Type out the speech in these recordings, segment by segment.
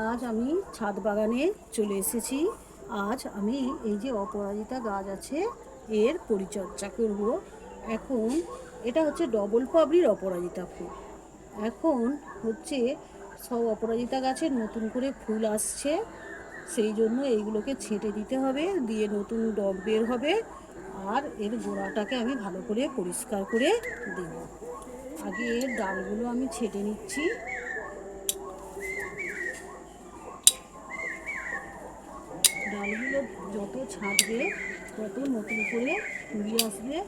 আজ আমি ছাদ বাগানে চলে এসেছি। আজ আমি এই যে অপরাজিতা গাছ আছে এর পরিচর্যা করব। এখন এটা হচ্ছে ডবল পাপড়ির অপরাজিতা ফুল। এখন হচ্ছে সব অপরাজিতা গাছের নতুন করে ফুল আসছে, সেই জন্য এইগুলোকে ছেঁটে দিতে হবে, দিয়ে নতুন ডগ বের হবে। আর এর গোড়াটাকে আমি ভালো করে পরিষ্কার করে দেব। আগে এর ডালগুলো আমি ছেঁটে নিচ্ছি। ডালগুলো যত ছাঁটবে তত নতুন করে কুড়ি আসবে।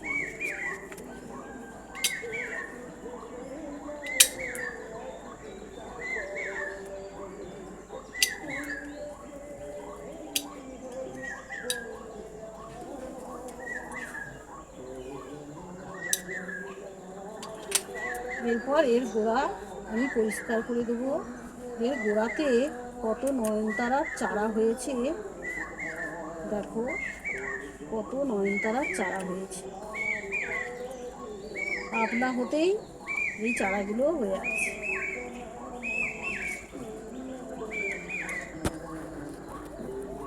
এরপর এর গোড়া আমি পরিষ্কার করে দেবো। এর গোড়াতে কত নয়নতারার চারা হয়েছে, দেখো কত নয়নতারার চারা হয়েছে। আপনা হতেই এই চারাগুলো হয়ে আছে।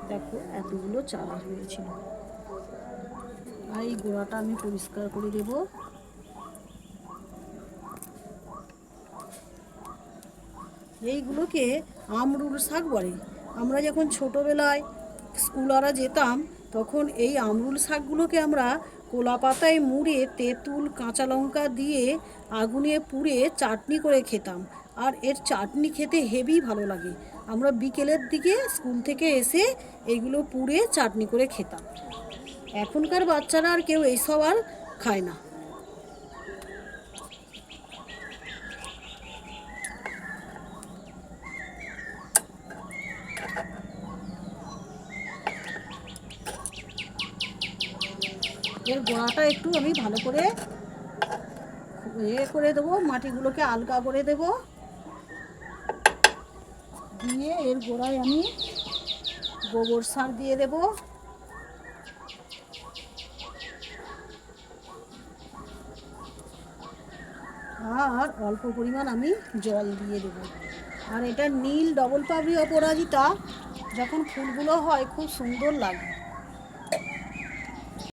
দেখো এতগুলো চারা হয়েছিল। আর এই গোড়াটা আমি পরিষ্কার করে দেবো। এইগুলোকে আমরুল শাক বলে। আমরা যখন ছোটোবেলায় স্কুলারা যেতাম তখন এই আমরুল শাকগুলোকে আমরা কলা পাতায় মুড়ে তেঁতুল কাঁচা লঙ্কা দিয়ে আগুনে পুড়ে চাটনি করে খেতাম। আর এর চাটনি খেতে হেভি ভালো লাগে। আমরা বিকেলের দিকে স্কুল থেকে এসে এইগুলো পুড়ে চাটনি করে খেতাম। এখনকার বাচ্চারা আর কেউ এইসব আর খায় না। এর গোড়াটা একটু আমি ভালো করে করে দেবো, মাটিগুলোকে আলগা করে দেবো। দিয়ে এর গোড়ায় আমি গোবর সার দিয়ে দেবো। আর অল্প পরিমাণ আমি জল দিয়ে দেবো। আর এটা নীল ডবল পাপড়ি অপরাজিতা, যখন ফুলগুলো হয় খুব সুন্দর লাগে।